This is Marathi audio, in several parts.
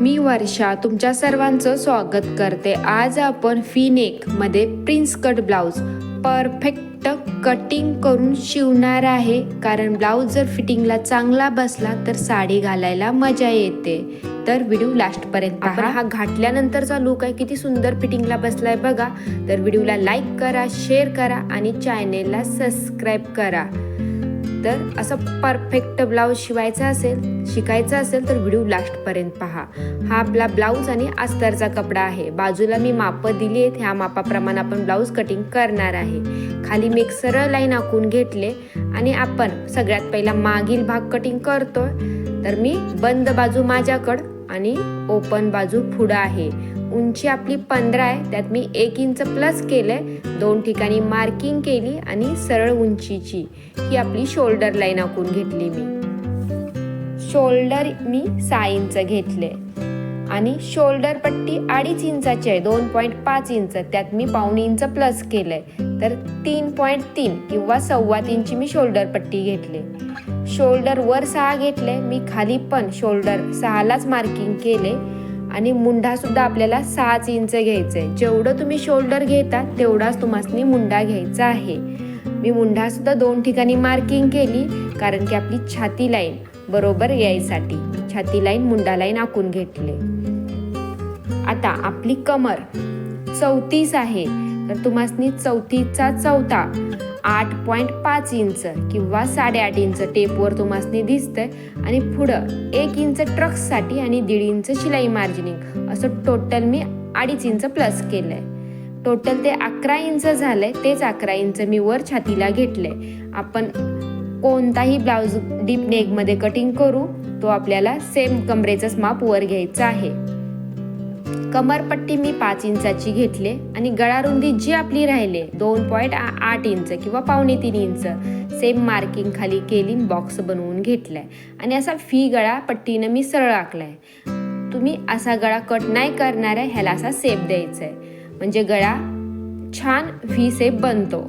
मी वर्षा तुमच्या सर्वांचं स्वागत करते। आज आपण फी-नेक मध्ये prince cut blouse perfect cutting करून शिवणार आहे, कारण ब्लाउज जर फिटिंगला चांगला बसला तर साडी घालायला मजा येते। तर व्हिडिओ लास्ट पर्यंत पहा। हा घातल्यानंतरचा लुक आहे, किती सुंदर फिटिंगला बसलाय बघा। तर व्हिडिओला लाईक करा, शेअर करा आणि चॅनेलला सबस्क्राईब करा। तर असं परफेक्ट ब्लाउज शिकायचा असेल तर व्हिडिओ लास्ट पर्यंत पहा। हा आपला ब्लाउज आणि अस्तरचा कपडा आहे। बाजूला मी माप दिली आहेत, ह्या मापाप्रमाणे आपण ब्लाउज कटिंग करणार आहे। खाली मी एक सरळ लाईन आखून घेतले आणि आपण सगळ्यात पहिला मागील भाग कटिंग करतोय। तर मी बंद बाजू माझ्याकडं आणि ओपन बाजू पुढं आहे। उंची आपली 15 आहे, त्यात मी 1 इंच प्लस केलंय, 2 ठिकाणी मार्किंग केली आणि सरळ उंचीची ही आपली शोल्डर लाईन आखून घेतली। मी शोल्डर 6 इंच घेतले आणि शोल्डर पट्टी 2.5 इंचाची आहे, 2.5 इंच, त्यात मी पाऊण इंच प्लस केलंय, तर 3.3 किंवा 3.25 इंची मी शोल्डर पट्टी घेतले। शोल्डर वर 6 घेतले, मी खाली पण शोल्डर 6लाच मार्किंग केले आणि मुंडा सुद्धा आपल्याला 6 इंच घ्यायचंय। जेवढं तुम्ही शोल्डर घेता तेवढाच तुम्हाला मुंडा घ्यायचा आहे। मी मुंडा सुद्धा 2 ठिकाणी मार्किंग केली, कारण की आपली छाती लाईन बरोबर यायसाठी छाती लाईन मुंडा लाईन आखून घेतले। आता आपली कमर 34 आहे, तर तुम्हाला 34चा चौथा 8.5 इंच किंवा 8.5 इंच टेपवर तुम्हाला दिसतंय आणि पुढं 1 इंच ट्रक्ससाठी आणि 1.5 इंच शिलाई मार्जिनिंग, असं टोटल मी 2.5 इंच प्लस केलंय। टोटल ते 11 इंच झालंय, तेच 11 इंच मी वर छातीला घेतलंय। आपण कोणताही ब्लाउज डीप नेक मध्ये कटिंग करू तो आपल्याला सेम कमरेचंच माप वर घ्यायचं आहे। कमरपट्टी मी 5 इंचाची घेतले आणि गळा रुंदी जी आपली राहिले 2.8 इंच किंवा पावणे 3 इंच सेम मार्किंग खाली केली, बॉक्स बनवून घेतलाय आणि असा फी गळा पट्टीनं मी सरळ आखलाय। तुम्ही असा गळा कट नाही करणार आहे, ह्याला असा शेप द्यायचा आहे, म्हणजे गळा छान व्ही शेप बनतो।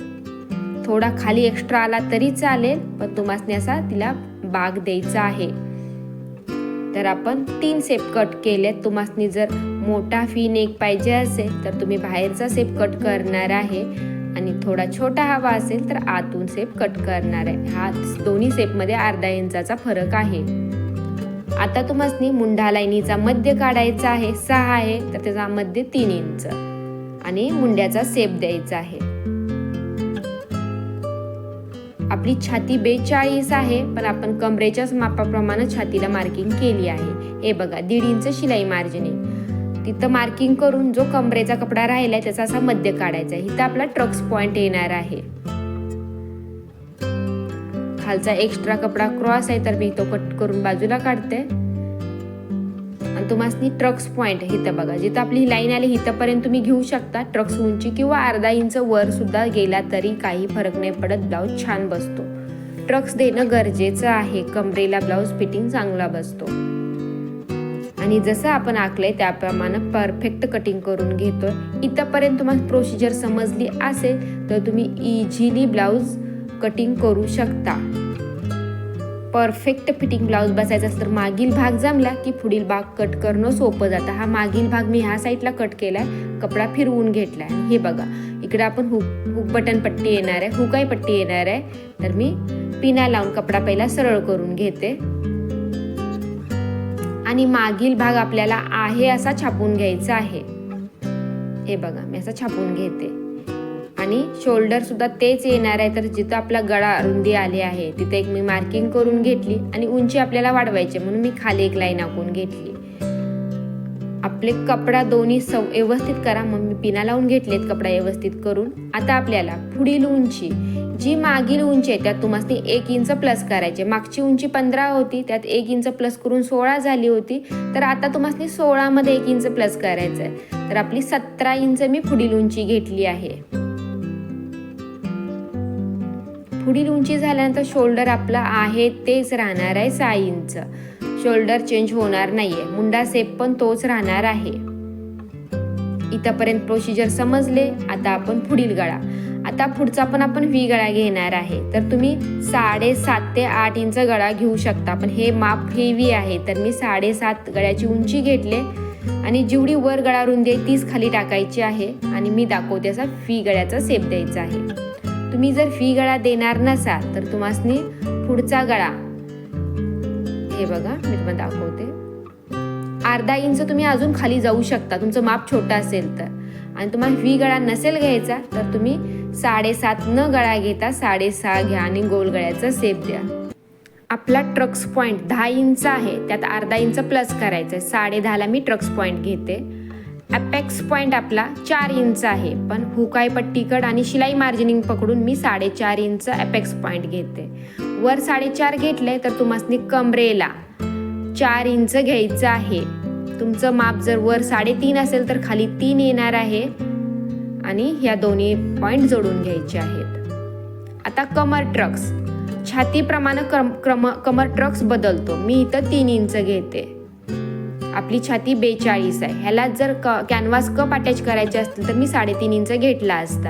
थोडा खाली एक्स्ट्रा आला तरी चालेल, पण तुम्हाला असा तिला बाग द्यायचा आहे। तर आपण 3 शेप कट केलेत। तुम्हाला जर मोठा फी नेक पाहिजे असेल तर तुम्ही बाहेरचा शेप कट करणार आहे आणि थोडा छोटा हवा असेल तर आतून शेप कट करणार आहे। हा दोन्ही शेप मध्ये अर्धा इंचाचा फरक आहे। आता तुम्हाला मुंडा लाईनीचा मध्य काढायचा आहे, 6 आहे तर त्याचा मध्य 3 इंच आणि मुंड्याचा शेप द्यायचा आहे। आपली छाती 42 आहे, पण आपण कमरेच्याच मापाप्रमाणे छातीला मार्किंग केली आहे। हे बघा 1.5 इंच शिलाई मार्जिनिंग, तिथं मार्किंग करून जो कमरेचा कपडा राहिलाय त्याचा असा मध्य काढायचा आहे। इथं आपला ट्रक्स पॉइंट येणार आहे। खालचा एक्स्ट्रा कपडा क्रॉस आहे, तर मी तो कट करून बाजूला काढते आणि तुम्हाला ट्रक्स पॉइंट इथं बघा, जिथं आपली लाईन आली इथंपर्यंत तुम्ही घेऊ शकता। ट्रक्स उंची किंवा अर्धा इंच वर सुद्धा गेला तरी काही फरक नाही पडत, ब्लाउज छान बसतो। ट्रक्स देणं गरजेचं आहे, कमरेला ब्लाउज फिटिंग चांगला बसतो। आणि जसं आपण आखलंय त्याप्रमाणे परफेक्ट कटिंग करून घेतोय। इथंपर्यंत तुम्हाला प्रोसिजर समजली असेल तर तुम्ही इझिली ब्लाउज कटिंग करू शकता। परफेक्ट फिटिंग ब्लाउज बसायचा असेल तर मागील भाग जमला की पुढील भाग कट करणं सोपं जातं। हा मागील भाग मी ह्या साईडला कट केलाय, कपडा फिरवून घेतलाय। हे बघा इकडे आपण हुक बटन पट्टी येणार आहे, हुकाई पट्टी येणार आहे, तर मी पिना लावून कपडा पहिला सरळ करून घेते आणि मागील भाग आपल्याला आहे असा छापून घ्यायचा आहे। हे बघा मी असा छापून घेते आणि शोल्डर सुद्धा तेच येणार आहे, तर जिथं आपला गळा रुंदी आली आहे तिथे एक मी मार्किंग करून घेतली आणि उंची आपल्याला वाढवायची म्हणून मी खाली एक लाईन आखून घेतली। आपले कपडा दोन्ही व्यवस्थित करा, मग मी पिना लावून घेतलेत कपडा व्यवस्थित करून। आता आपल्याला पुढील उंची जी मागील उंची आहे त्यात तुम्हाला 1 इंच प्लस करायचे। मागची उंची 15 होती, त्यात 1 इंच प्लस करून 16 झाली होती, तर आता तुम्हाला 16 मध्ये 1 इंच प्लस करायचं आहे, तर आपली 17 इंच मी पुढील उंची घेतली आहे। पुढील उंची झाल्यानंतर शोल्डर आपला आहे तेच राहणार आहे 6 इंच, शोल्डर चेंज होणार नाहीये, मुंडा शेप पण तोच राहणार आहे। इथपर्यंत प्रोसिजर समजले। आता आपण पुढील गळा आता पुढचा पण आपण व्ही गळा घेणार आहे. तर तुम्ही 7.5 ते 8 इंच गळा घेऊ शकता, पण हे माप हेवी आहे तर मी 7.5 गळ्याची उंची घेतले आणि जेवढी वर गळा रुंदी आहे तीच खाली टाकायची आहे आणि मी दाखवते असा व्ही गळ्याचा शेप द्यायचा आहे. तुम्ही जर व्ही गळा देणार नसाल तर तुम्हाला पुढचा गळा हे बघा मी तुम्हाला दाखवते, अर्धा इंच तुम्ही अजून खाली जाऊ शकता तुमचं माप छोटं असेल तर. आणि तुम्हाला व्ही गळा नसेल घ्यायचा तर तुम्ही 7.5 न गळा घेता 6.5 घ्या आणि गोल गळ्याचा शेप द्या. आपला ट्रक्स पॉईंट 10 इंच आहे, त्यात अर्धा इंच प्लस करायचं आहे. 10.5ला मी ट्रक्स पॉईंट घेते. अपेक्स पॉईंट आपला 4 इंच आहे, पण हुकाई पट्टीकड आणि शिलाई मार्जिनिंग पकडून मी 4.5 इंच अपेक्स पॉईंट घेते. वर 4.5 घेतलंय तर तुम्हाला कमरेला 4 इंच घ्यायचं आहे. तुमचं माप जर वर 3.5 असेल तर खाली 3 येणार आहे आणि ह्या दोन्ही पॉईंट जोडून घ्यायचे आहेत. आता कमर ट्रक्स, छातीप्रमाणे कमर ट्रक्स बदलतो. मी इथं 3 इंच घेते. आपली छाती 42 आहे. ह्याला जर कॅनव्हास कप अटॅच करायचे असतील तर मी 3.5 इंच घेतला असता.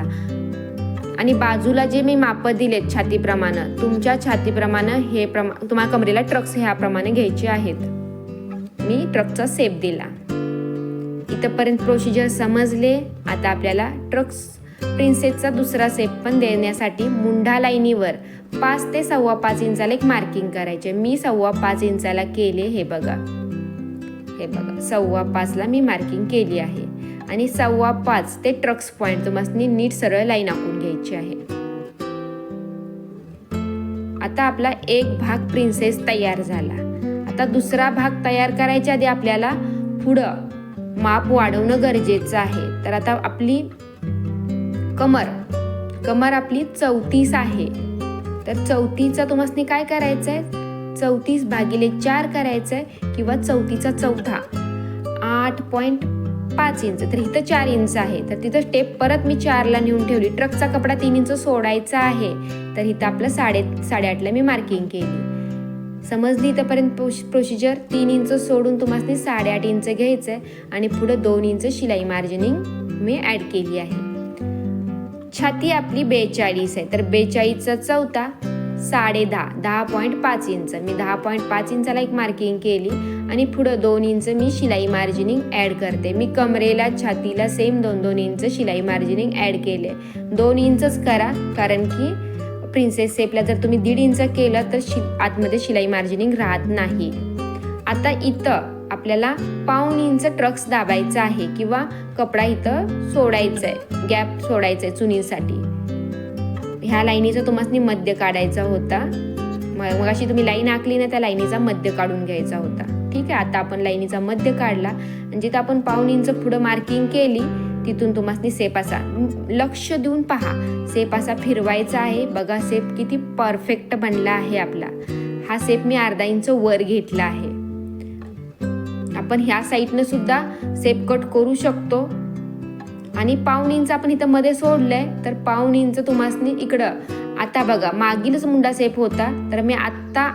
आणि बाजूला जे मी माप दिलेत छातीप्रमाणे, तुमच्या छातीप्रमाणे हे तुम्हाला कमरेला ट्रक्स ह्याप्रमाणे घ्यायचे आहेत. मी ट्रकचा शेप दिला. इथपर्यंत प्रोसिजर समजले. आता आपल्याला ट्रक्स प्रिन्सेसचा दुसरा शेप पण देण्यासाठी मुंढा लाईनीवर 5 ते 5.25 इंचाला एक मार्किंग करायचे. मी 5.25 इंचाला केले. हे बघा 5.25ला मी मार्किंग केली आहे आणि 5.25 ते ट्रक्स पॉईंट तुम्हाला नीट सरळ लाईन आखून घ्यायची आहे. आता आपला एक भाग प्रिन्सेस तयार झाला. आता दुसरा भाग तयार करायच्या आधी आपल्याला पुढं माप वाढवणं गरजेचं आहे. तर आता आपली कमर आपली 34 आहे. तर 34चा तुम्हाला काय करायचं आहे, 34/4 करायचं आहे किंवा 34चा चौथा 8.5 इंच. तर इथं 4 इंच आहे तर तिथं स्टेप परत मी 4ला नेऊन ठेवली. ट्रकचा कपडा 3 इंच सोडायचा आहे तर इथं आपलं 8.5ला मी मार्किंग केली. समजली इथंपर्यंत प्रोसिजर. 3 इंच सोडून तुम्हाला 8.5 इंच घ्यायचं आहे आणि पुढे 2 इंच शिलाई मार्जिनिंग मी ॲड केली आहे. छाती आपली 42 आहे तर 42चा चौथा 10.5 इंच. मी 10.5 इंचाला एक मार्किंग केली आणि पुढे 2 इंच मी शिलाई मार्जिनिंग ॲड करते. मी कमरेला छातीला सेम 2-2 इंच शिलाई मार्जिनिंग ॲड केले. 2 इंचच करा, कारण की प्रिन्सेस शेपला जर तुम्ही 1.5 इंच केलं तर आतमध्ये शिलाई मार्जिनिंग राहत नाही. आता इथं आपल्याला 1.5 इंच ट्रक्स दाबायचा आहे किंवा कपडा इथं सोडायचा आहे, गॅप सोडायचा आहे चुनीसाठी. ह्या लाईनीचा तुम्हाला मध्य काढायचा होता. मग अशी तुम्ही लाईन आखली ना, त्या लाईनीचा मध्य काढून घ्यायचा होता. ठीक आहे, आता आपण लाईनीचा मध्य काढला आणि जिथं आपण 1.5 इंच पुढं मार्किंग केली तिथून तुम्हाला शेप असा लक्ष देऊन पहा, शेप असा फिरवायचा आहे. बघा शेप किती परफेक्ट बनला आहे आपला. हा शेप मी अर्धा इंच वर घेतला आहे. आपण ह्या साईडनं सुद्धा शेप कट करू शकतो. आणि 1.5 इंच आपण इथं मध्ये सोडलंय तर 1.5 इंच तुम्हाला इकडं. आता बघा मागीलच मुंडा शेप होता तर मी आत्ता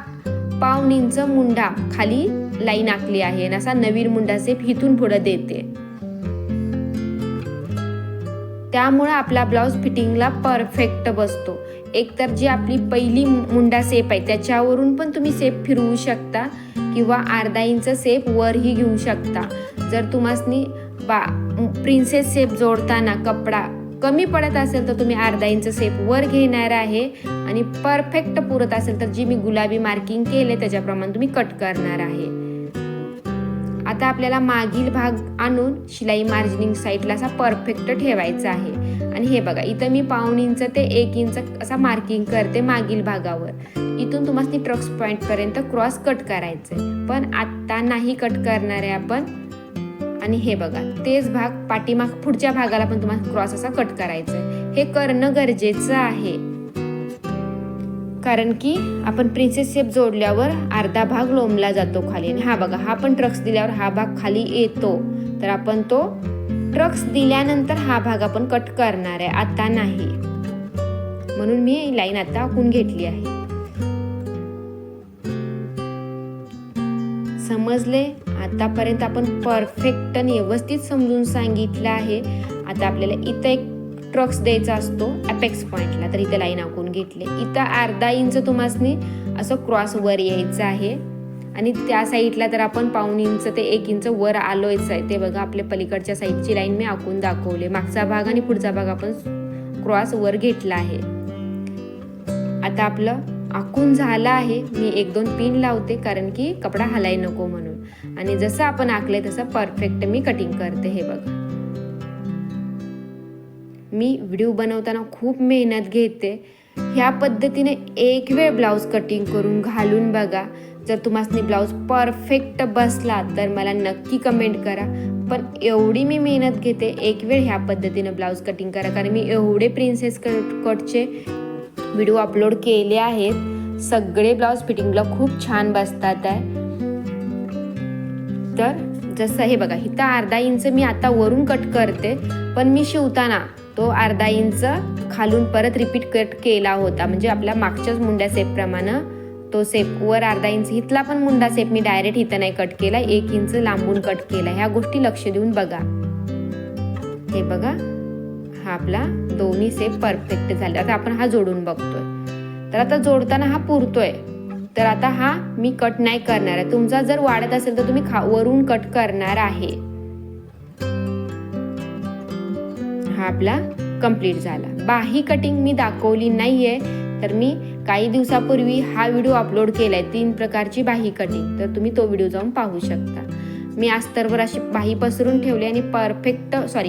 1.5 इंच मुंडा खाली लाईन आखली आहे आणि असा नवीन मुंडा शेप इथून पुढे देते. त्यामुळे आपला ब्लाउज फिटिंगला परफेक्ट बसतो. एकतर जी आपली पहिली मुंडा शेप आहे त्याच्यावरून पण तुम्ही शेप फिरवू शकता किंवा अर्धा इंच शेप वरही घेऊ शकता. जर तुम्हाला प्रिन्सेस शेप जोडताना कपडा कमी पडत असेल तर तुम्ही अर्धा इंच शेप वर घेणार आहे आणि परफेक्ट पुरत असेल तर जी मी गुलाबी मार्किंग केले त्याच्याप्रमाणे तुम्ही कट करणार आहे. आता आपल्याला मागील भाग आणून शिलाई मार्जिनिंग साईडला असा परफेक्ट ठेवायचा आहे. आणि हे बघा इथं मी 1.5 इंच ते 1 इंच असा मार्किंग करते मागील भागावर. इथून तुम्हाला ट्रक्स पॉईंट पर्यंत क्रॉस कट करायचंय, पण आत्ता नाही कट करणार आहे आपण. आणि हे बघा तेच भाग पाठीमाग पुढच्या भागाला पण तुम्हाला क्रॉस असा कट करायचा आहे. हे करणं गरजेचं आहे कारण की आपण प्रिन्सेस शेप जोडल्यावर अर्धा भाग लोंबला जातो खाली. आणि हा बघा हा पण ट्रक्स दिल्यावर हा भाग खाली येतो तर आपण तो ट्रक्स दिल्यानंतर हा भाग आपण कट करणार आहे, आता नाही. म्हणून मी लाईन आता आखून घेतली आहे. समजले? आतापर्यंत आपण परफेक्ट आणि व्यवस्थित समजून सांगितलं आहे. आता आपल्याला इथं एक ट्रक्स द्यायचा असतो अपेक्स पॉईंटला, तर इथे लाईन आखून घेतले. इथं अर्धा इंच तुम्हासनी असं क्रॉस वर यायचं आहे आणि त्या साईडला तर आपण पाऊण इंच ते 1 इंच वर आलोयच आहे. ते बघा आपल्या पलीकडच्या साईडची लाईन मी आखून दाखवले. मागचा भाग आणि पुढचा भाग आपण क्रॉस वर घेतला आहे. आता आपलं आखून झालं आहे. मी 1-2 पिन लावते कारण की कपडा हलाय नको म्हणून. आणि जसं आपण आखलंय तसं परफेक्ट मी कटिंग करते. हे बघा, मी व्हिडिओ बनवताना खूप मेहनत घेते. ह्या पद्धतीने एक वेळ ब्लाऊज कटिंग करून घालून बघा. जर तुम्हाला ब्लाऊज परफेक्ट बसला तर मला नक्की कमेंट करा. पण एवढी मी मेहनत घेते, एक वेळ ह्या पद्धतीने ब्लाऊज कटिंग करा. कारण मी एवढे प्रिन्सेस कटचे व्हिडिओ अपलोड केले आहेत. सगळे ब्लाऊज फिटिंगला खूप छान बसतात आहे. तर जसं हे बघा, इथं अर्धा इंच मी आता वरून कट करते, पण मी शिवताना तो अर्धा इंच खालून परत रिपीट कट केला होता. म्हणजे आपल्या मागच्याच मुंड्या सेपप्रमाणे तो सेप वर अर्धा इंच. इथला पण मुंडा सेप मी डायरेक्ट इथं नाही कट केला, 1 इंच लांबून कट केला. ह्या गोष्टी लक्ष देऊन बघा. हे बघा, हा आपला दोन्ही सेप परफेक्ट झाले. आता आपण हा जोडून बघतोय. तर आता जोडताना हा पुरतोय, तर आता हा मी कट नाही करणार आहे. तुमचा जर वाढत असेल तर तुम्ही वरून कट करणार आहे. हा आपला कंप्लीट झाला. बाही कटिंग मी दाखवली नाहीये, तर मी काही दिवसापूर्वी हा व्हिडिओ अपलोड केलाय 3 प्रकारची बाही कटिंग, तर तुम्ही तो व्हिडिओ जाऊन पाहू शकता. मी अस्तरवर अशी बाही पसरून ठेवली आणि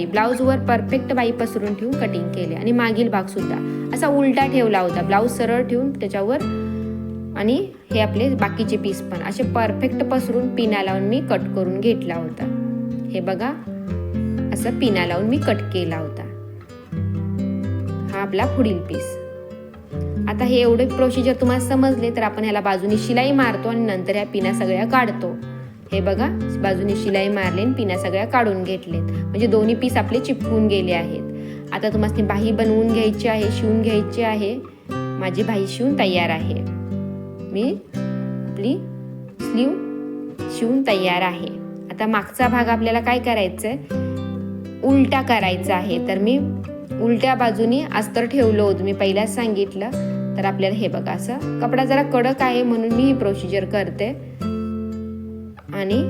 ब्लाऊजवर परफेक्ट बाही पसरून ठेवून कटिंग केले. आणि मागील भाग सुद्धा असा उलटा ठेवला होता, ब्लाऊज सरळ ठेवून त्याच्यावर. आणि हे आपले बाकीचे पीस पण असे परफेक्ट पसरून पिना लावून मी कट करून घेतला होता. हे बघा, असं पिना लावून मी कट केला होता. हा आपला पुढील पीस. आता हे एवढे प्रोसिजर तुम्हाला समजले, तर आपण ह्याला बाजूनी शिलाई मारतो आणि नंतर ह्या पिना सगळ्या काढतो. हे बघा, बाजूनी शिलाई मारली आणि पिना सगळ्या काढून घेतलेत. म्हणजे दोन्ही पीस आपले चिपकून गेले आहेत. आता तुम्हाला बाही बनवून घ्यायची आहे, शिवून घ्यायची आहे. माझी बाही शिवून तयार आहे. मी आपली स्लीव शिवून तयार आहे. आता मागचा भाग आपल्याला काय करायचंय, उलटा करायचा आहे. तर मी उलट्या बाजूनी अस्तर ठेवलं होतं, मी पहिलाच सांगितलं. तर आपल्याला हे बघा, असं कपडा जरा कडक आहे म्हणून मी ही प्रोसिजर करते. आणि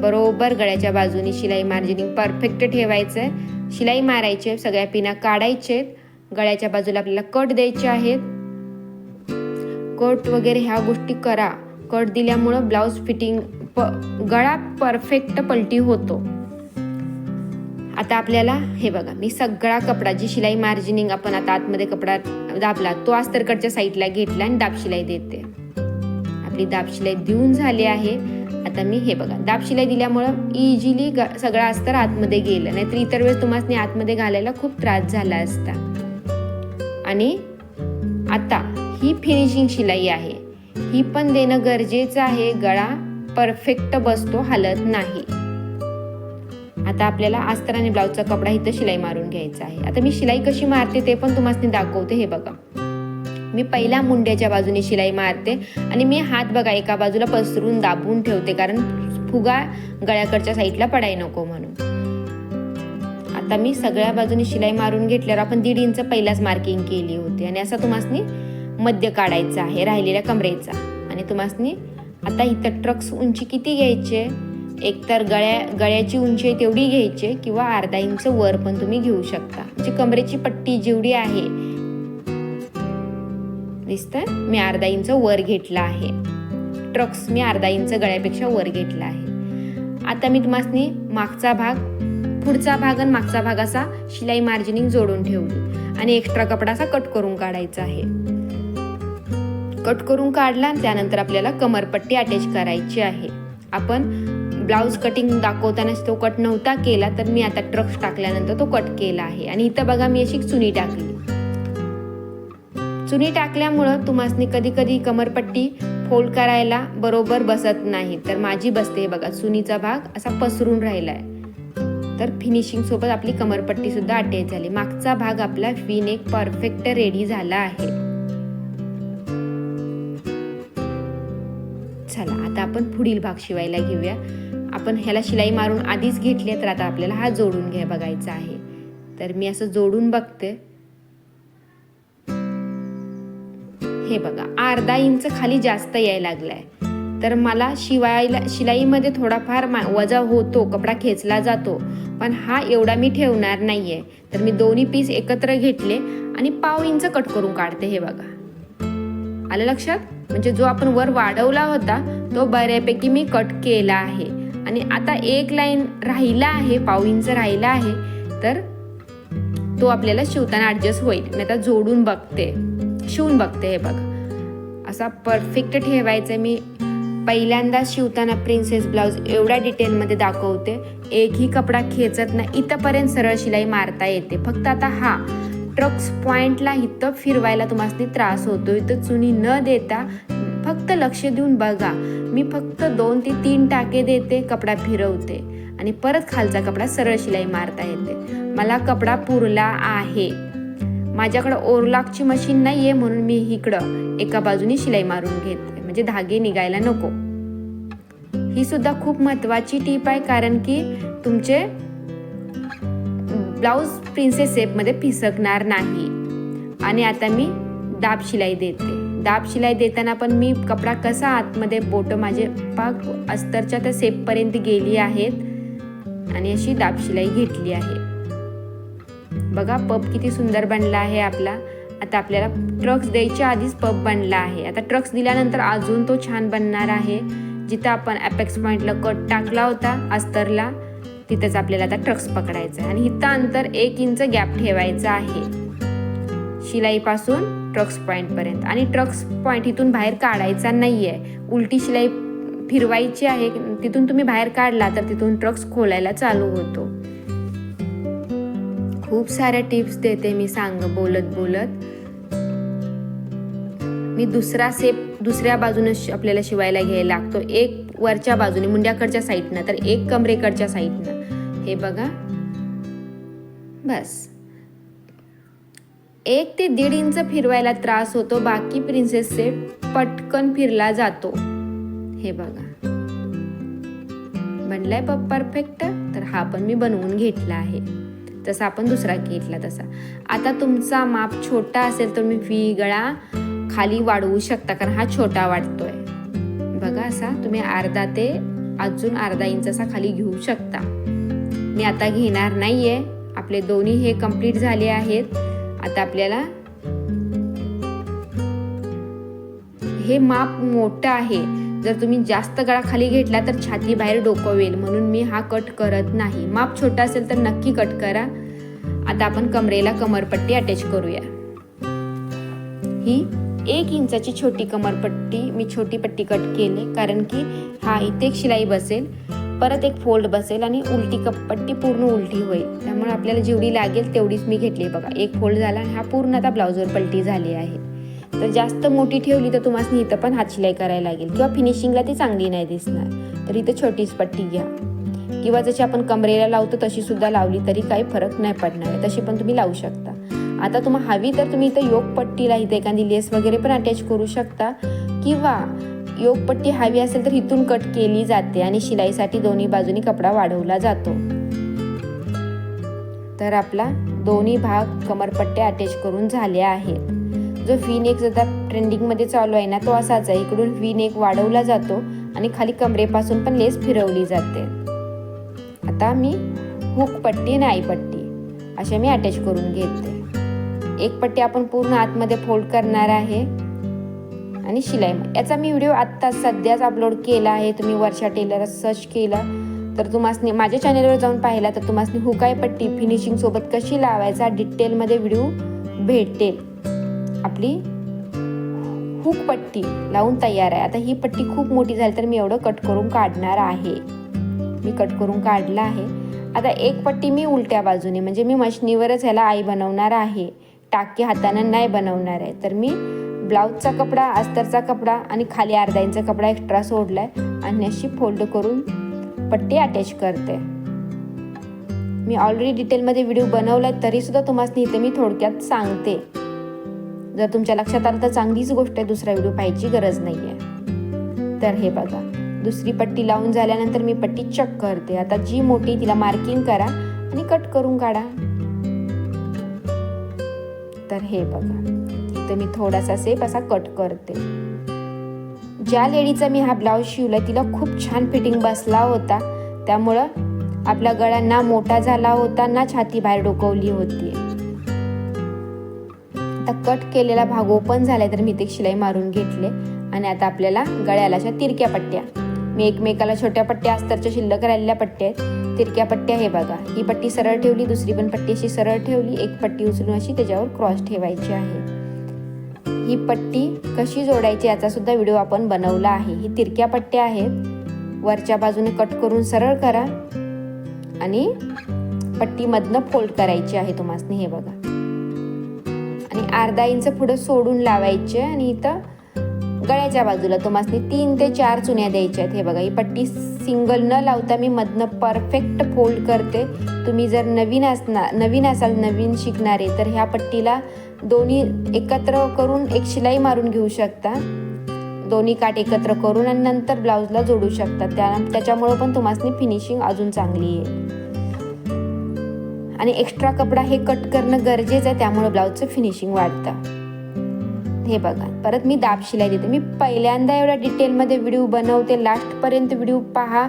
बरोबर गळ्याच्या बाजूनी शिलाई मार्जिनिंग परफेक्ट ठेवायचंय. शिलाई मारायची, सगळ्या पिना काढायचेत. गळ्याच्या बाजूला आपल्याला कट द्यायचे आहेत. कट वगैरे ह्या गोष्टी करा. कट दिल्यामुळं ब्लाऊज फिटिंग गळा परफेक्ट पलटी होतो. आता आपल्याला हे बघा, मी सगळा कपडा जी शिलाई मार्जिनिंग आपण आता आतमध्ये कपडा दाबला तो अस्तरकडच्या साईडला घेतला आणि दाब शिलाई देते. आपली दाब शिलाई देऊन झाली आहे. आता मी हे बघा, दाब शिलाई दिल्यामुळं इझिली सगळा अस्तर आतमध्ये गेलं, नाहीतर इतर वेळेस तुम्हाला आतमध्ये घालायला खूप त्रास झाला असता. आणि आता ही फिनिशिंग शिलाई आहे, ही पण देणं गरजेचं आहे. गळा परफेक्ट बसतो, हलत नाही. आता आपल्याला अस्तर आणि ब्लाऊजचा कपडा इथं शिलाई मारून घ्यायचा आहे. आता मी शिलाई कशी मारते ते पण तुम्हाला दाखवते. हे बघा, मी पहिल्या मुंड्याच्या बाजूने शिलाई मारते आणि मी हात बघा एका बाजूला पसरून दाबून ठेवते, कारण फुगा गळ्याकडच्या साईडला पडाय नको म्हणून. आता मी सगळ्या बाजूने शिलाई मारून घेतल्यावर आपण 1.5 इंच पहिलाच मार्किंग केली होती. आणि असं तुम्हाला मध्य काढायचं आहे राहिलेल्या कमरेचा. आणि तुम्हाला आता इथं ट्रक्स उंची किती घ्यायचे, एकतर गळ्याची उंची आहे तेवढी घ्यायची, किंवा अर्धा इंच वर पण तुम्ही घेऊ शकता. म्हणजे कमरेची पट्टी जेवढी आहे, दिसतंय, मी अर्धा इंच वर घेतला आहे. ट्रक्स मी अर्धा इंच गळ्यापेक्षा वर घेतला आहे. आता मी तुम्हाला मागचा भाग, पुढचा भाग आणि मागचा भाग असा शिलाई मार्जिनिंग जोडून ठेवली आणि एक्स्ट्रा कपडा असा कट करून काढायचा आहे. कट करून काढला, त्यानंतर आपल्याला कमरपट्टी अटॅच करायची आहे. आपण ब्लाऊज कटिंग दाखवताना तो कट नव्हता केला, तर मी आता ट्रक्स टाकल्यानंतर तो कट केला आहे. आणि इथं बघा, मी अशी चुनी टाकली. चुनी टाकल्यामुळं तुम्हाला कधी कधी कमरपट्टी फोल्ड करायला बरोबर बसत नाही, तर माझी बसते. बघा, चुनीचा भाग असा पसरून राहिलाय, तर फिनिशिंग सोबत आपली कमरपट्टी सुद्धा अटॅच झाली. मागचा भाग आपला व्ही नेक परफेक्ट रेडी झाला आहे. चला, आता आपण पुढील भाग शिवायला घेऊया. आपण ह्याला शिलाई मारून आधीच घेतली, तर आता आपल्याला हा जोडून बघायचा आहे. तर मी असं जोडून बघते. हे बघा, अर्धा इंच खाली जास्त यायला लागलाय. तर मला शिलाईमध्ये थोडाफार वजा होतो, कपडा खेचला जातो, पण हा एवढा मी ठेवणार नाहीये. तर मी दोन्ही पीस एकत्र घेतले आणि पाव इंच कट करून काढते. हे बघा, आलं लक्षात? म्हणजे जो आपण वर वाढवला होता तो बऱ्यापैकी मी कट केला आहे. आणि आता एक लाईन राहिला आहे, पाव इंच राहिला आहे, तर तो आपल्याला शिवताना ऍडजस्ट होईल. मी आता जोडून बघते, शिवून बघते. हे बघा, असा परफेक्ट ठेवायचं. मी पहिल्यांदा शिवताना प्रिन्सेस ब्लाउज एवढ्या डिटेलमध्ये दाखवते, एकही कपडा खेचत नाही, इथंपर्यंत सरळ शिलाई मारता येते. फक्त आता हा ट्रक्स पॉइंटला इथं फिरवायला तुम्हाला त्रास होतो. इथं चुनी न देता फक्त लक्ष देऊन बघा. मी फक्त 2 ते 3 टाके देते, कपडा फिरवते आणि परत खालचा कपडा सरळ शिलाई मारता येते. मला कपडा पुरला आहे. माझ्याकडं ओरलॉकची मशीन नाही आहे, म्हणून मी इकडं एका बाजूनी शिलाई मारून घेते, म्हणजे धागे निघायला नको. ही सुद्धा खूप महत्त्वाची टीप आहे, कारण की तुमचे ब्लाऊज प्रिन्सेस शेपमध्ये फिसकणार नाही. आणि आता मी दाब शिलाई देते. दाब शिलाई देताना पण मी कपडा कसा आतमध्ये बोटं माझे पाक अस्तरच्या त्या शेपपर्यंत गेली आहेत आणि अशी दाब शिलाई घेतली आहे. बघा, पप किती सुंदर बनला आहे आपला. आता आपल्याला ट्रक्स द्यायच्या आधीच पप बनला आहे. आता ट्रक्स दिल्यानंतर अजून तो छान बनणार आहे. जिथं आपण अपेक्स पॉइंटला कट टाकला होता अस्तरला, तिथंच आपल्याला आता ट्रक्स पकडायचं आहे. आणि इथं अंतर 1 इंच गॅप ठेवायचा आहे शिलाईपासून ट्रक्स पॉइंटपर्यंत. आणि ट्रक्स पॉइंट इथून बाहेर काढायचा नाही आहे, उलटी शिलाई फिरवायची आहे. तिथून तुम्ही बाहेर काढला तर तिथून ट्रक्स खोलायला चालू होतो. खूप साऱ्या टिप्स देते मी बोलत बोलत. मी दुसरा शेप दुसऱ्या बाजूने आपल्याला शिवायला घ्यायला लागतो, एक वरच्या बाजूने मुंड्याकडच्या साईडनं, तर एक कमरेकडच्या साईडनं. हे बघा, बस 1 ते 1.5 इंच फिरवायला त्रास होतो, बाकी प्रिन्सेस शेप पटकन फिरला जातो. हे बघा, बनलाय पप परफेक्ट. तर हा पण मी बनवून घेतला आहे, तसा आपण दुसरा घेतला तसा. आता तुमचा माप छोटा असेल तर मी व्ही गळा खाली वाढवू शकता, कारण हा छोटा वाटतोय. बघा, असा तुम्ही अर्धा ते अजून अर्धा इंच असा खाली घेऊ शकता. मी आता घेणार नाहीये. आपले दोन्ही हे कंप्लीट झाले आहेत. आता आपल्याला हे माप मोठं आहे. जर तुम्ही जास्त गळा खाली घेतला तर छाती बाहेर डोकवेल, म्हणून मी हा कट करत नाही. माप छोटा असेल तर नक्की कट करा. आता आपण कमरेला कमरपट्टी अटॅच करूया. ही 1 इंचाची छोटी कमरपट्टी मी छोटी पट्टी कट केली, कारण की हा इथे एक शिलाई बसेल, परत एक फोल्ड बसेल आणि उलटी पट्टी पूर्ण उलटी होईल. त्यामुळे आपल्याला जेवढी लागेल तेवढीच मी घेतली. बघा, एक फोल्ड झाला आणि हा पूर्ण आता ब्लाउजवर पलटी झाली आहे. तर जास्त मोठी ठेवली तर तुम्हाला इथं पण हात शिलाई करायला लागेल किंवा फिनिशिंगला ती चांगली नाही दिसणार. तर इथं छोटीच पट्टी घ्या, किंवा जशी आपण कमरेला लावतो तशी सुद्धा लावली तरी काही फरक नाही पडणार आहे. तशी पण तुम्ही लावू शकता. आता तुम्हाला हवी तर तुम्ही इथं योग पट्टीला इथे एखादी लेस वगैरे पण अटॅच करू शकता, किंवा योग पट्टी हवी असेल तर इथून कट केली जाते आणि शिलाईसाठी दोन्ही बाजूनी कपडा वाढवला जातो. तर आपला दोन्ही भाग कमरपट्ट्या अटॅच करून झाल्या आहेत. जो व्ही नेक सध्या ट्रेंडिंगमध्ये चालू आहे ना, तो असाच आहे. इकडून व्ही नेक वाढवला जातो आणि खाली कमरेपासून पण लेस फिरवली जाते. आता मी हुक पट्टी आणि आई पट्टी अशा मी अटॅच करून घेते. एक पट्टी आपण पूर्ण आतमध्ये फोल्ड करणार आहे आणि शिलाई. याचा मी व्हिडिओ आत्ता सध्याच अपलोड केला आहे. तुम्ही वर्षा टेलर सर्च केला तर तुम्हाला माझ्या चॅनलवर जाऊन पाहिला तर तुम्हाला हुकाई पट्टी फिनिशिंग सोबत कशी लावायचा डिटेलमध्ये व्हिडिओ भेटेल. आपली हुक पट्टी लावून तयार आहे. आता ही पट्टी खूप मोठी झाली तर मी एवढं कट करून काढणार आहे. मी कट करून काढला आहे. आता एक पट्टी मी उलट्या बाजूने, म्हणजे मी मशनीवरच ह्याला आई बनवणार आहे, टाके हाताने नाही बनवणार आहे. तर मी ब्लाऊजचा कपडा, अस्तरचा कपडा आणि खाली अर्धा इंच कपडा एक्स्ट्रा सोडलाय आणि अशी फोल्ड करून पट्टी अटॅच करते. मी ऑलरेडी डिटेलमध्ये व्हिडिओ बनवलाय, तरी सुद्धा तुम्हाला इथे मी थोडक्यात सांगते. जर तुमच्या लक्षात आलं तर चांगलीच गोष्ट आहे, दुसरा व्हिडिओ पाहायची गरज नाही आहे. तर हे बघा, दुसरी पट्टी लावून झाल्यानंतर मी पट्टी चेक करते. आता जी मोठी तिला मार्किंग करा आणि कट करून काढा. तर हे बघा, तर मी थोडासा सेप असा कट करते. ज्या लेडीचा मी हा ब्लाऊज शिवला तिला खूप छान फिटिंग बसला होता, त्यामुळं आपला गळा ना मोठा झाला होता ना छाती बाहेर डोकवली होती. आता कट केलेला भाग ओपन झालाय, तर मी ते शिलाई मारून घेतले. आणि आता आपल्याला गळ्याला अशा तिरक्या पट्ट्या, मी एकमेकाला छोट्या पट्ट्या अस्तरच्या शिल्लक राहिलेल्या पट्ट्या आहेत, तिरक्या पट्ट्या. हे बघा, ही पट्टी सरळ ठेवली, दुसरी पण पट्टी अशी सरळ ठेवली, एक पट्टी उचलून अशी त्याच्यावर क्रॉस ठेवायची आहे. ही पट्टी कशी जोडायची याचा सुद्धा व्हिडिओ आपण बनवला आहे. ही तिरक्या पट्ट्या आहेत, वरच्या बाजूने कट करून सरळ करा आणि पट्टी मधनं फोल्ड करायची आहे तुम्हाला. हे बघा, आणि अर्धा इंच पुढे सोडून लावायचे आणि इथं गळ्याच्या बाजूला तुम्हाला 3 ते 4 चुन्या द्यायच्या आहेत. हे बघा, ही पट्टी सिंगल न लावता मी मधनं परफेक्ट फोल्ड करते. तुम्ही जर नवीन असाल, नवीन शिकणारे, तर ह्या पट्टीला दोन्ही एकत्र करून एक शिलाई मारून घेऊ शकता, दोन्ही काठ एकत्र करून, आणि नंतर ब्लाऊजला जोडू शकता. त्याच्यामुळे पण तुम्हाला फिनिशिंग अजून चांगली येईल. आणि एक्स्ट्रा कपडा हे कट करणं गरजेचं आहे, त्यामुळे ब्लाऊजचं फिनिशिंग वाढतं. हे बघा, परत मी दाब शिलाई देते. मी पहिल्यांदा एवढ्या डिटेलमध्ये व्हिडिओ बनवते, लास्टपर्यंत व्हिडिओ पहा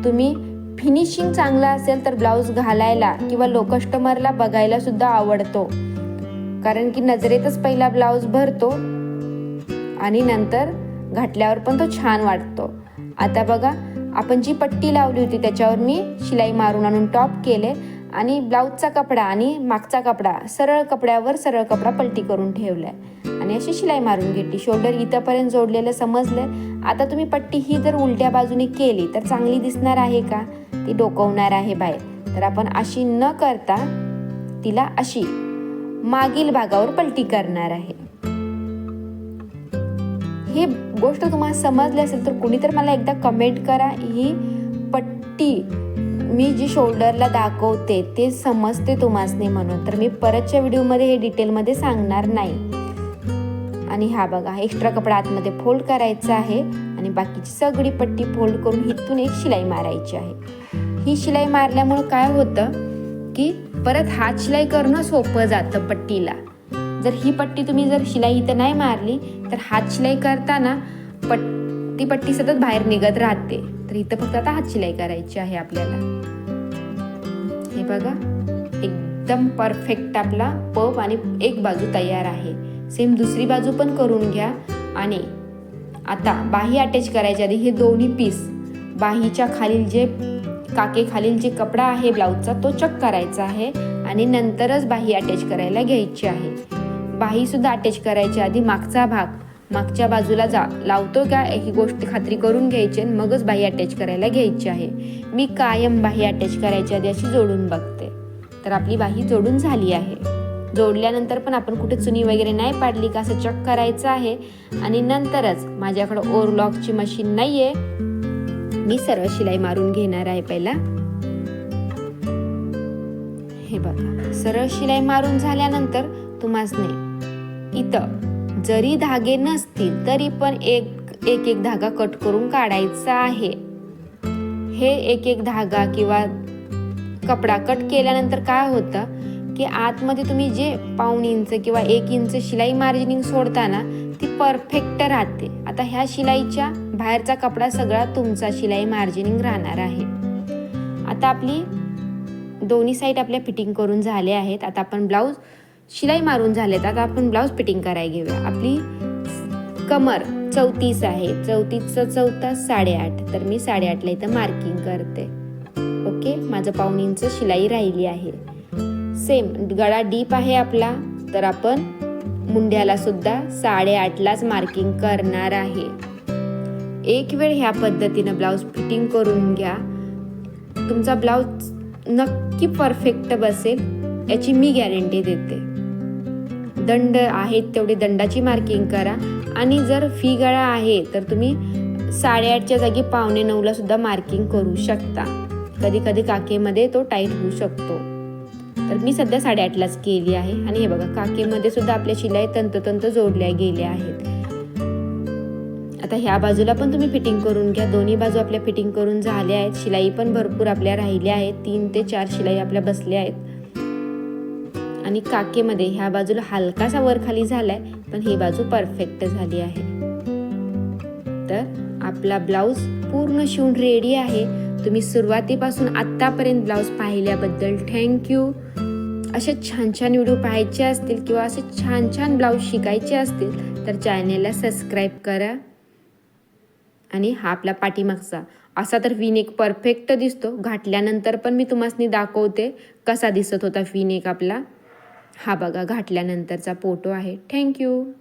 तुम्ही. फिनिशिंग चांगला असेल तर ब्लाऊज घालायला किंवा कस्टमरला बघायला सुद्धा आवडतो, कारण की नजरेतच पहिला ब्लाऊज भरतो आणि नंतर घातल्यावर पण तो छान वाटतो. आता बघा, आपण जी पट्टी लावली होती त्याच्यावर मी शिलाई मारून आणून टॉप केले आणि ब्लाऊजचा कपडा आणि मागचा कपडा सरळ कपड्यावर सरळ कपडा पलटी करून ठेवलाय आणि अशी शिलाई मारून घेतली. शोल्डर इथंपर्यंत जोडलेलं समजलं. आता तुम्ही पट्टी ही जर उलट्या बाजूने केली तर चांगली दिसणार आहे का? ती डोकवणार आहे बाहेर. तर आपण अशी न करता तिला अशी मागील भागावर पलटी करणार आहे. हे गोष्ट तुम्हाला समजली असेल तर कुणी तर मला एकदा कमेंट करा. ही पट्टी मी जी शोल्डरला दाखवते ते समजते तुम्हाला म्हणून. तर मी परतच्या व्हिडिओमध्ये हे डिटेलमध्ये सांगणार नाही. आणि हा बघा, एक्स्ट्रा कपडा आतमध्ये फोल्ड करायचा आहे आणि बाकीची सगळी पट्टी फोल्ड करून इथून एक शिलाई मारायची आहे. ही शिलाई मारल्यामुळे काय होतं की परत हात शिलाई करणं सोपं जातं पट्टीला. जर ही पट्टी तुम्ही जर शिलाई इथं नाही मारली तर हात शिलाई करताना ती पट्टी सतत बाहेर निघत राहते. तर इथं फक्त आता हात शिलाई करायची आहे आपल्याला. हे बघा, एकदम परफेक्ट आपला पफ आणि एक बाजू तयार आहे. सेम दुसरी बाजू पण करून घ्या. आणि आता बाही अटॅच करायच्या आधी हे दोन्ही पीस बाहीच्या खालील जे काके खालील जे कपडा आहे ब्लाऊजचा तो चक करायचा आहे आणि नंतरच बाही अटॅच करायला घ्यायची आहे. बाही सुद्धा अटॅच करायच्या आधी मागचा भाग मागच्या बाजूला लावतो का ही गोष्ट खात्री करून घ्यायची आणि मगच बाही अटॅच करायला घ्यायची आहे. मी कायम बाही अटॅच करायच्या आधी अशी जोडून बघते. तर आपली बाही जोडून झाली आहे. जोडल्यानंतर पण आपण कुठे चुनी वगैरे नाही पाडली का असं चक करायचं आहे. आणि नंतरच माझ्याकडे ओव्हरलॉकची मशीन नाहीये, मी सरळ शिलाई मारून घेणार आहे पहिला. हे बघा, सरळ शिलाई मारून झाल्यानंतर तुम्हाला इथं जरी धागे नसतील तरी पण एक धागा कट करून काढायचा आहे. हे एक धागा किंवा कपडा कट केल्यानंतर काय होतं की आतमध्ये तुम्ही जे 1.5 इंच किंवा 1 इंच शिलाई मार्जिनिंग सोडताना ती परफेक्ट राहते. आता ह्या शिलाईच्या बाहेरचा कपडा सगळा तुमचा शिलाई मार्जिनिंग राहणार आहे. आता आपली दोन्ही साईड आपल्या फिटिंग करून झाले आहेत. आता आपण ब्लाऊज शिलाई मारून झालेत. आता आपण ब्लाऊज फिटिंग करायला घेऊया. आपली कमर 34 आहे, 34चं 4 8.5. तर मी 8.5ला इथं मार्किंग करते. ओके, माझं 1.5 इंच शिलाई राहिली आहे. सेम गळा डीप आहे आपला, तर आपण मुंड्याला सुद्धा 8.5लाच मार्किंग करणार आहे. एक वेळ ह्या पद्धतीनं ब्लाऊज फिटिंग करून घ्या. तुमचा ब्लाऊज नक्की परफेक्ट बसेल याची मी गॅरंटी देते. दंड आहेत तेवढे दंडाची मार्किंग करा. आणि जर फी गळा आहे तर तुम्ही 8.5च्या जागी 8:45ला सुद्धा मार्किंग करू शकता. कधी कधी काकेमध्ये तो टाईट होऊ शकतो. तर मी सध्या 8.5लाच केली आहे. आणि हे बघा, काकेमध्ये सुद्धा आपल्या शिलाई तंतोतंत जोडल्या गेल्या आहेत. आता ह्या बाजूला पण तुम्ही फिटिंग करून घ्या. दोन्ही बाजू आपल्या फिटिंग करून झाल्या आहेत. शिलाई पण भरपूर आपल्या राहिल्या आहेत. 3 ते 4 शिलाई आपल्या बसल्या आहेत. आणि काकेमध्ये ह्या बाजूला हलकासा वर खाली झालाय, पण ही बाजू परफेक्ट झाली आहे. तर आपला ब्लाऊज पूर्ण शिवून रेडी आहे. तुम्ही सुरुवातीपासून आत्तापर्यंत ब्लाऊज पाहिल्याबद्दल थँक्यू. असे छान छान व्हिडिओ पाहायचे असतील किंवा असे छान छान ब्लाऊज शिकायचे असतील तर चॅनेलला सबस्क्राईब करा. आणि हा आपला पाठीमागचा असा तर वी-नेक परफेक्ट दिसतो. घातल्यानंतर पण मी तुम्हाला दाखवते कसा दिसत होता वी-नेक आपला. हा बघा घातल्यानंतरचा फोटो आहे. थँक्यू.